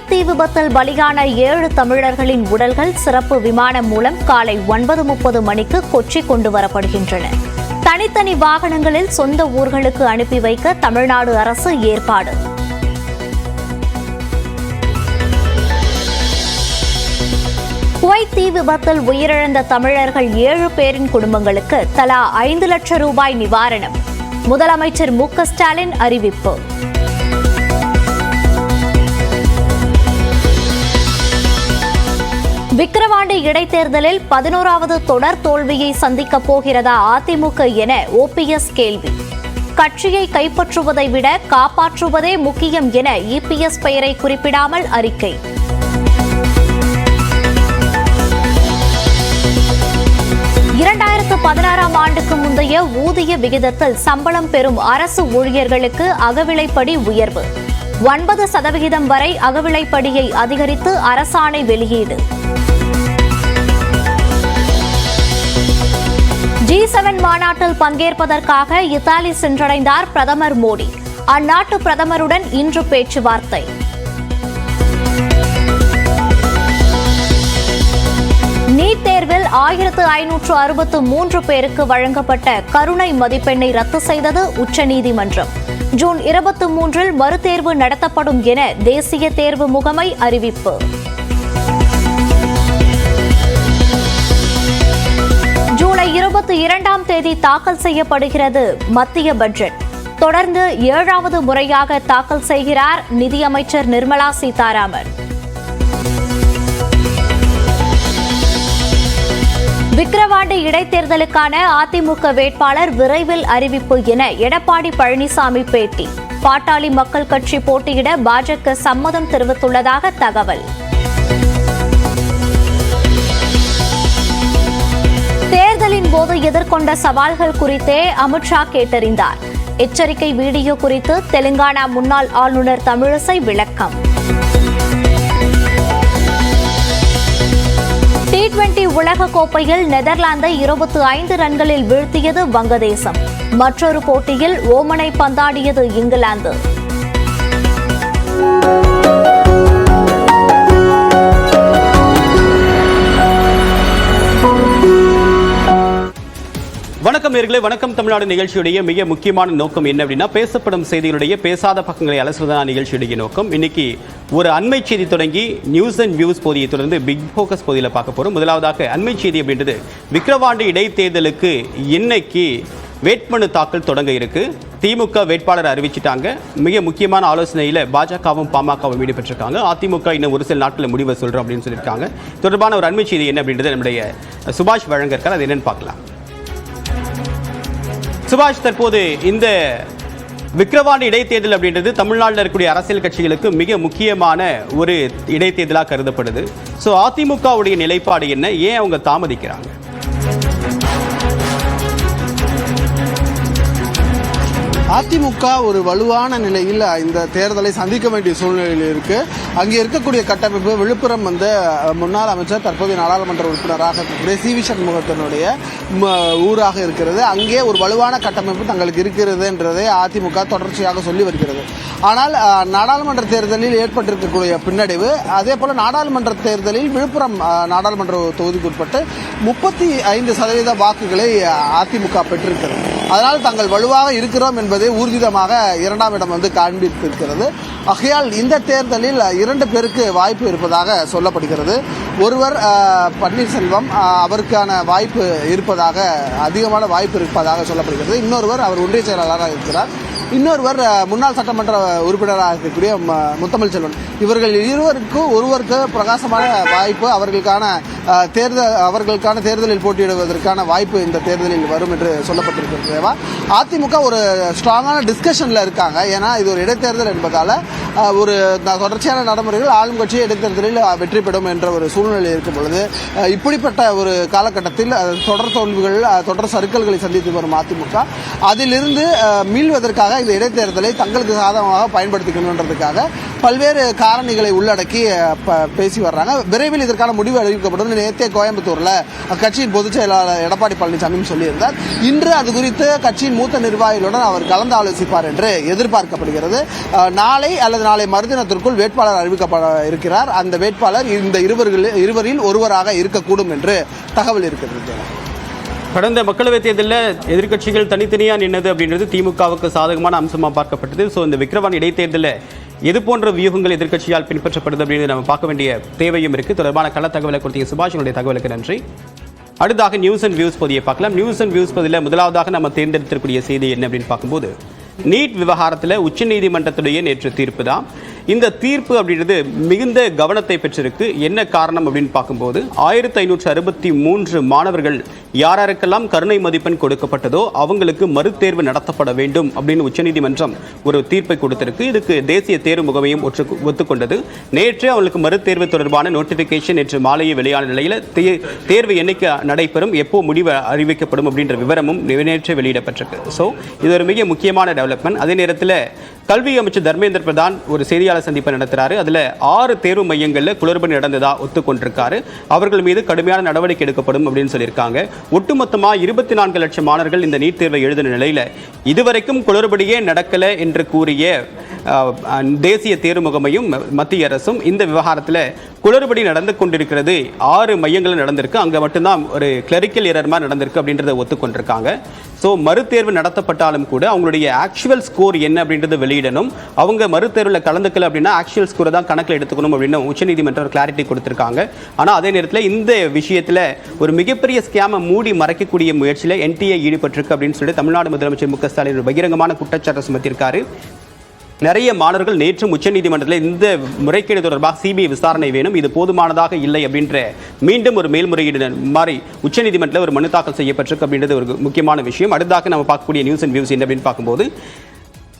Kuwait தீ விபத்தில் பலியான 7 தமிழர்களின் உடல்கள் சிறப்பு விமானம் மூலம் காலை 9:30 மணிக்கு கொச்சி கொண்டு வரப்படுகின்றன. தனித்தனி வாகனங்களில் சொந்த ஊர்களுக்கு அனுப்பி வைக்க தமிழ்நாடு அரசு ஏற்பாடு. குவைத் தீ விபத்தில் உயிரிழந்த தமிழர்கள் 7 பேரின் குடும்பங்களுக்கு தலா 5 லட்சம் ரூபாய் நிவாரணம். முதலமைச்சர் மு க ஸ்டாலின் அறிவிப்பு. விக்கிரவாண்டி இடைத்தேர்தலில் 11வது தொடர் தோல்வியை சந்திக்கப் போகிறதா அதிமுக என ஓபிஎஸ் கேள்வி. கட்சியை கைப்பற்றுவதை விட காப்பாற்றுவதே முக்கியம் என இபிஎஸ் பெயரை குறிப்பிடாமல் அறிக்கை. ஆண்டுக்கு முந்தைய ஊதிய விகிதத்தில் சம்பளம் பெறும் அரசு ஊழியர்களுக்கு அகவிலைப்படி உயர்வு. 9% வரை அகவிலைப்படியை அதிகரித்து அரசாணை வெளியீடு. G7 மாநாட்டில் பங்கேற்பதற்காக இத்தாலி சென்றடைந்தார் பிரதமர் மோடி. அந்நாட்டு பிரதமருடன் இன்று பேச்சுவார்த்தை. நீட் தேர்வில் 1563 பேருக்கு வழங்கப்பட்ட கருணை மதிப்பெண்ணை ரத்து செய்தது உச்சநீதிமன்றம். ஜூன் 23இல் மறுதேர்வு நடத்தப்படும் என தேசிய தேர்வு முகமை அறிவிப்பு. ஜூலை 22ஆம் தேதி தாக்கல் செய்யப்படுகிறது மத்திய பட்ஜெட். தொடர்ந்து 7வது முறையாக தாக்கல் செய்கிறார் நிதியமைச்சர் நிர்மலா சீதாராமன். விக்கிரவாண்டி இடைத்தேர்தலுக்கான அதிமுக வேட்பாளர் விரைவில் அறிவிப்பு என எடப்பாடி பழனிசாமி பேட்டி. பாட்டாளி மக்கள் கட்சி போட்டியிட பாஜக சம்மதம் தெரிவித்துள்ளதாக தகவல். தேர்தலின் போது எதிர்கொண்ட சவால்கள் குறித்தே அமித்ஷா கேட்டறிந்தார். எச்சரிக்கை வீடியோ குறித்து தெலுங்கானா முன்னாள் ஆளுநர் தமிழிசை விளக்கம். T20 உலகக் கோப்பையில் நெதர்லாந்தை 25 ரன்களில் வீழ்த்தியது வங்கதேசம். மற்றொரு போட்டியில் ஓமனை பந்தாடியது இங்கிலாந்து. வணக்கம் நேயர்களே, வணக்கம் தமிழ்நாடு நிகழ்ச்சியுடைய மிக முக்கியமான நோக்கம் என்ன அப்படின்னா, பேசப்படும் செய்திகளுடைய பேசாத பக்கங்களை அலசுவதான நிகழ்ச்சியுடைய நோக்கம். இன்னைக்கு ஒரு அண்மை செய்தி தொடங்கி நியூஸ் அண்ட் வியூஸ் பகுதியை தொடர்ந்து பிக் ஃபோக்கஸ் பகுதியில் பார்க்க போறோம். முதலாவதாக அண்மை செய்தி அப்படின்றது, விக்கிரவாண்டி இடைத்தேர்தலுக்கு இன்னைக்கு வேட்புமனு தாக்கல் தொடங்க இருக்கு. திமுக வேட்பாளர் அறிவிச்சிட்டாங்க. மிக முக்கியமான ஆலோசனையில் பாஜகவும் பாமகவும் ஈடுபட்டிருக்காங்க. அதிமுக இன்னும் ஒரு சில நாட்களில் முடிவை சொல்றோம் அப்படின்னு சொல்லியிருக்காங்க. தொடர்பான ஒரு அண்மை செய்தி என்ன அப்படின்றது நம்முடைய சுபாஷ் வழங்க இருக்கார். அது என்னன்னு பார்க்கலாம். சுபாஷ், தற்போது இந்த விக்கிரவாண்டி இடைத்தேர்தல் அப்படின்றது தமிழ்நாட்டில் இருக்கக்கூடிய அரசியல் கட்சிகளுக்கு மிக முக்கியமான ஒரு இடைத்தேர்தலாக கருதப்படுது. ஸோ அதிமுகவுடைய நிலைப்பாடு என்ன? ஏன் அவங்க தாமதிக்கிறாங்க? அதிமுக ஒரு வலுவான நிலையில் இந்த தேர்தலை சந்திக்க வேண்டிய சூழ்நிலையில் இருக்கு. அங்கே இருக்கக்கூடிய கட்டமைப்பு, விழுப்புரம் முன்னாள் அமைச்சர் தற்போதைய நாடாளுமன்ற உறுப்பினராக இருக்கக்கூடிய சி.வி. சண்முகத்தினுடைய ஊராக இருக்கிறது. அங்கே ஒரு வலுவான கட்டமைப்பு தங்களுக்கு இருக்கிறது என்றதை அதிமுக தொடர்ச்சியாக சொல்லி வருகிறது. ஆனால் நாடாளுமன்ற தேர்தலில் ஏற்பட்டிருக்கக்கூடிய பின்னடைவு, அதே போல நாடாளுமன்ற தேர்தலில் விழுப்புரம் நாடாளுமன்ற தொகுதிக்குட்பட்டு 35% வாக்குகளை அதிமுக பெற்றிருக்கிறது. அதனால் தாங்கள் வலுவாக இருக்கிறோம் என்பதை ஊர்ஜிதமாக 2ஆம் இடம் காண்பித்திருக்கிறது. ஆகையால் இந்த தேர்தலில் 2 பேருக்கு வாய்ப்பு இருப்பதாக சொல்லப்படுகிறது. ஒருவர் பன்னீர்செல்வம், அவருக்கான வாய்ப்பு இருப்பதாக, அதிகமான வாய்ப்பு இருப்பதாக சொல்லப்படுகிறது. இன்னொருவர் அவர் ஒன்றிய செயலாளராக இருக்கிறார். இன்னொருவர் முன்னாள் சட்டமன்ற உறுப்பினராக இருக்கக்கூடிய முத்தமிழ் செல்வன். இவர்கள் ஒருவருக்கு பிரகாசமான வாய்ப்பு, அவர்களுக்கான தேர்தலில் போட்டியிடுவதற்கான வாய்ப்பு இந்த தேர்தலில் வரும் என்று சொல்லப்பட்டிருக்கிறது. அதிமுக ஒரு ஸ்ட்ராங்கான டிஸ்கஷன்ல இருக்காங்க. ஏன்னா இது ஒரு இடைத்தேர்தல் என்பதால ஒரு தொடர்ச்சியான நடைமுறைகள் ஆளும் கட்சி இடைத்தேர்தலில் வெற்றி பெறும் என்ற ஒரு சூழ்நிலை இருக்கும் பொழுது, இப்படிப்பட்ட ஒரு காலகட்டத்தில் தொடர் தோல்விகள், தொடர் சறுக்கல்களை சந்தித்து வரும் அதிமுக அதிலிருந்து மீள்வதற்காக இந்த இடைத்தேர்தலை தங்களுக்கு சாதகமாக பயன்படுத்திக்கணுன்றதுக்காக பல்வேறு காரணிகளை உள்ளடக்கி பேசி வர்றாங்க. விரைவில் இதற்கான முடிவு அறிவிக்கப்படும். நேற்றே கோயம்புத்தூர்ல அக்கட்சியின் பொதுச் செயலாளர் எடப்பாடி பழனிசாமி சொல்லியிருந்தார். இன்று அது குறித்து கட்சியின் மூத்த நிர்வாகிகளுடன் அவர் கலந்து ஆலோசிப்பார் என்று எதிர்பார்க்கப்படுகிறது. நாளை அல்லது நாளை மறுதினத்திற்குள் வேட்பாளர் அறிவிக்கப்பட இருக்கிறார். அந்த வேட்பாளர் இந்த இருவரில் ஒருவராக இருக்கக்கூடும் என்று தகவல் இருக்கிறது. கடந்த மக்களவைத் தேர்தலில் எதிர்க்கட்சிகள் தனித்தனியாக நின்னது அப்படின்றது திமுகவுக்கு சாதகமான அம்சமாக பார்க்கப்பட்டது. ஸோ இந்த விக்கிரவாண்டி இடைத்தேர்தலில் எது போன்ற வியூகங்கள் எதிர்க்கட்சியால் பின்பற்றப்படுது அப்படின்னு நம்ம பார்க்க வேண்டிய தேவையும் இருக்குது. தொடர்பான கள தகவலை கொடுத்தீங்க சுபாஷனுடைய தகவலுக்கு நன்றி. அடுத்தாக நியூஸ் அண்ட் வியூஸ் பகுதியை பார்க்கலாம். நியூஸ் அண்ட் வியூஸ் பகுதியில் முதலாவதாக நம்ம தேர்ந்தெடுத்திருக்கக்கூடிய செய்தி என்ன அப்படின்னு பார்க்கும்போது, நீட் விவகாரத்தில் உச்சநீதிமன்றத்துடைய நேற்று தீர்ப்பு தான். இந்த தீர்ப்பு அப்படின்றது மிகுந்த கவனத்தை பெற்றிருக்கு. என்ன காரணம் அப்படின்னு பார்க்கும்போது 1563 மாணவர்கள் யாருக்கெல்லாம் கருணை மதிப்பெண் கொடுக்கப்பட்டதோ அவங்களுக்கு மறுதேர்வு நடத்தப்பட வேண்டும் அப்படின்னு உச்சநீதிமன்றம் ஒரு தீர்ப்பை கொடுத்திருக்கு. இதுக்கு தேசிய தேர்வு முகமையும் ஒத்துக்கொண்டது. நேற்று அவங்களுக்கு மறுதேர்வு தொடர்பான நோட்டிபிகேஷன் நேற்று மாலையே வெளியான நிலையில் தேர்வு என்னைக்கு நடைபெறும், எப்போ முடிவு அறிவிக்கப்படும் அப்படின்ற விவரமும் நேற்று வெளியிடப்பட்டிருக்கு. ஸோ இது ஒரு மிக முக்கியமான டெவலப்மெண்ட். அதே நேரத்தில் கல்வி அமைச்சர் தர்மேந்திர பிரதான் ஒரு செய்தியாளர் சந்திப்பை நடத்துறாரு. அதில் 6 தேர்வு மையங்களில் குளறுபடி நடந்ததா ஒத்துக்கொண்டிருக்காரு. அவர்கள் மீது கடுமையான நடவடிக்கை எடுக்கப்படும் அப்படின்னு சொல்லியிருக்காங்க. ஒட்டுமொத்தமாக 24 லட்சம் மாணவர்கள் இந்த நீட் தேர்வை எழுதின நிலையில் இதுவரைக்கும் குளறுபடியே நடக்கலை என்று கூறிய தேசிய தேர்வு முகமையும் மத்திய அரசும் இந்த விவகாரத்தில் குளறுபடி நடந்து கொண்டிருக்கிறது. 6 மையங்கள் நடந்திருக்கு, அங்கே மட்டும்தான் ஒரு கிளரிக்கல் எரர் மாதிரி நடந்திருக்கு அப்படின்றத ஒத்துக்கொண்டிருக்காங்க. ஸோ மறுதேர்வு நடத்தப்பட்டாலும் கூட அவங்களுடைய ஆக்சுவல் ஸ்கோர் என்ன அப்படின்றத வெளியிடணும். அவங்க மறுதேர்வில் கலந்துக்கல அப்படின்னா ஆக்சுவல் ஸ்கோரை தான் கணக்கில் எடுத்துக்கணும் அப்படின்னு உச்சநீதிமன்றம் கிளாரிட்டி கொடுத்திருக்காங்க. ஆனால் அதே நேரத்தில் இந்த விஷயத்தில் ஒரு மிகப்பெரிய ஸ்கேமை மூடி மறைக்கக்கூடிய முயற்சியில் NTA ஈடுபட்டிருக்கு அப்படின்னு சொல்லி தமிழ்நாடு முதலமைச்சர் மு க ஸ்டாலின் பகிரங்கமான குற்றச்சாட்டு சுமத்தியிருக்காரு. நிறைய மாணவர்கள் நேற்றும் உச்சநீதிமன்றத்தில் இந்த முறைகேடு தொடர்பாக CBI விசாரணை வேணும், இது போதுமானதாக இல்லை அப்படின்ற மீண்டும் ஒரு மேல்முறையீடு மாதிரி உச்சநீதிமன்றத்தில் ஒரு மனு தாக்கல் செய்யப்பட்டிருக்கு அப்படின்றது ஒரு முக்கியமான விஷயம். அடுத்தாக நம்ம பார்க்கக்கூடிய நியூஸ் அண்ட் வியூஸ் என்ன அப்படின்னு பார்க்கும்போது,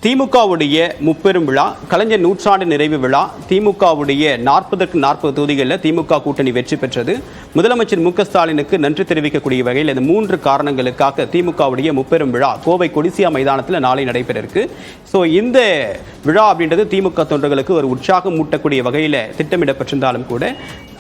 திமுகவுடைய முப்பெரும் விழா, கலைஞர் நூற்றாண்டு நிறைவு விழா, திமுகவுடைய 40க்கு 40 தொகுதிகளில் திமுக கூட்டணி வெற்றி பெற்றது. முதலமைச்சர் மு க ஸ்டாலினுக்கு நன்றி தெரிவிக்கக்கூடிய வகையில் இந்த 3 காரணங்களுக்காக திமுகவுடைய முப்பெரும் விழா கோவை கொடிசியா மைதானத்தில் நாளை நடைபெற இருக்கு. ஸோ இந்த விழா அப்படின்றது திமுக தொண்டர்களுக்கு ஒரு உற்சாகம் மூட்டக்கூடிய வகையில் திட்டமிடப்பட்டிருந்தாலும் கூட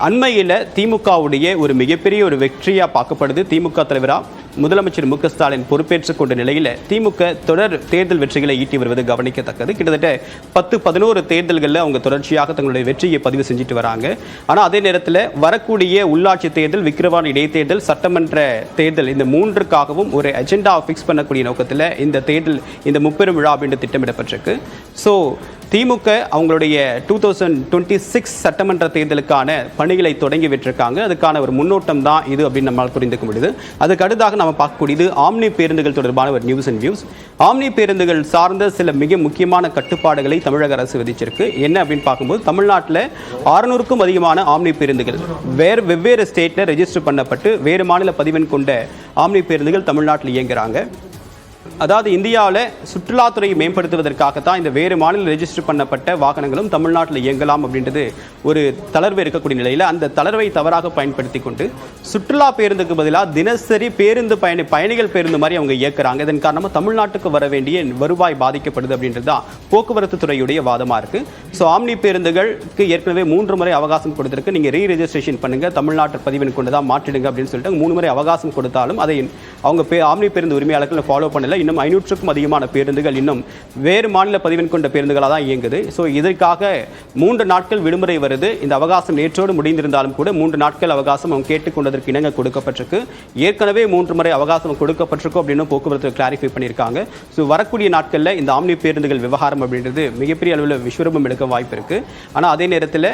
அண்மையில் திமுகவுடைய ஒரு மிகப்பெரிய ஒரு வெற்றியாக பார்க்கப்படுது. திமுக தலைவராக முதலமைச்சர் மு க ஸ்டாலின் பொறுப்பேற்றுக் கொண்ட நிலையில் திமுக தொடர் தேர்தல் வெற்றிகளை ஈட்டி வருவது கவனிக்கத்தக்கது. கிட்டத்தட்ட 10-11 தேர்தல்களில் அவங்க தொடர்ச்சியாக தங்களுடைய வெற்றியை பதிவு செஞ்சுட்டு வராங்க. ஆனால் அதே நேரத்தில் வரக்கூடிய உள்ளாட்சி தேர்தல், விக்கிரவாண்டி இடைத்தேர்தல், சட்டமன்ற தேர்தல், இந்த 3க்காகவும் ஒரு அஜெண்டா ஃபிக்ஸ் பண்ணக்கூடிய நோக்கத்தில் இந்த தேர்தல், இந்த முப்பெரும் விழா அப்படின்னு திட்டமிடப்பட்டிருக்கு. ஸோ திமுக அவங்களுடைய 2026 சட்டமன்ற தேர்தலுக்கான பணிகளை தொடங்கி விட்டிருக்காங்க. அதுக்கான ஒரு முன்னோட்டம் தான் இது அப்படின்னு நம்மால் புரிந்துக்க முடியுது. அதுக்கு அடுத்தாக நம்ம பார்க்கக்கூடியது ஆம்னி பேருந்துகள் தொடர்பான ஒரு நியூஸ் அண்ட் வியூஸ். ஆம்னி பேருந்துகள் சார்ந்த சில மிக முக்கியமான கட்டுப்பாடுகளை தமிழக அரசு விதிச்சிருக்கு. என்ன அப்படின்னு பார்க்கும்போது, தமிழ்நாட்டில் 600க்கும் அதிகமான ஆம்னி பேருந்துகள் வெவ்வேறு ஸ்டேட்டில் ரெஜிஸ்டர் பண்ணப்பட்டு வேறு மாநில பதிவெண் கொண்ட ஆம்னி பேருந்துகள் தமிழ்நாட்டில் இயங்குறாங்க. அதாவது இந்தியாவில் சுற்றுலாத்துறையை மேம்படுத்துவதற்காகத்தான் இந்த வேறு மாநில ரெஜிஸ்டர் பண்ணப்பட்ட வாகனங்களும் தமிழ்நாட்டில் இயங்கலாம் அப்படின்றது ஒரு தளர்வு இருக்கக்கூடிய நிலையில் அந்த தளர்வை தவறாக பயன்படுத்தி கொண்டு சுற்றுலா பேருந்துக்கு பதிலாக தினசரி பேருந்து பயணிகள் பேருந்து மாதிரி அவங்க இயக்குறாங்க. இதன் காரணமாக தமிழ்நாட்டுக்கு வர வேண்டிய வருவாய் பாதிக்கப்படுது அப்படின்றது தான் போக்குவரத்து துறையுடைய வாதமாக இருக்குது. ஸோ ஆம்னி பேருந்துகளுக்கு ஏற்கனவே 3 முறை அவகாசம் கொடுத்துருக்கு. நீங்கள் ரீரெஜிஸ்ட்ரேஷன் பண்ணுங்கள், தமிழ்நாட்டு பதிவெண் கொண்டு தான் மாற்றிடுங்க அப்படின்னு சொல்லிட்டு 3 முறை அவகாசம் கொடுத்தாலும் அதை அவங்க ஆம்னி பேருந்து உரிமையாளர்கள் ஃபாலோ பண்ணல. இன்னும் 500க்கும் அதிகமான பேருந்துகள் இன்னும் வேறு மாநில பதிவெண் கொண்ட பேருந்துகளாக தான் இயங்குது. ஸோ இதற்காக 3 நாட்கள் விடுமுறை வருது. இந்த அவகாசம் நேற்றோடு முடிந்திருந்தாலும் கூட 3 நாட்கள் அவகாசம் அவங்க கேட்டுக்கொண்டதற்கு இணங்க கொடுக்கப்பட்டிருக்கு. ஏற்கனவே 3 முறை அவகாசம் கொடுக்கப்பட்டிருக்கும் அப்படின்னு போக்குவரத்து கிளாரிஃபை பண்ணியிருக்காங்க. ஸோ வரக்கூடிய நாட்களில் இந்த ஆம்னி பேருந்துகள் விவகாரம் அப்படின்றது மிகப்பெரிய அளவில் விஸ்வரூபம் எடுக்க வாய்ப்பு இருக்கு. ஆனால் அதே நேரத்தில்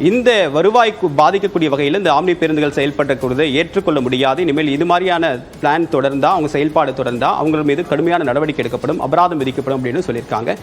இந்த வருவாய்க்கு பாதிக்கக்கூடிய வகையில் இந்த ஆம்னி பேருந்துகள் செயல்படக்கூடியதை ஏற்றுக்கொள்ள முடியாது. இனிமேல் இது மாதிரியான பிளான் தொடர்ந்தா, அவங்க செயல்பாடு தொடர்ந்தா அவங்க மீது கடுமையான நடவடிக்கை எடுக்கப்படும், அபராதம் விதிக்கப்படும் அப்படின்னு சொல்லியிருக்காங்க.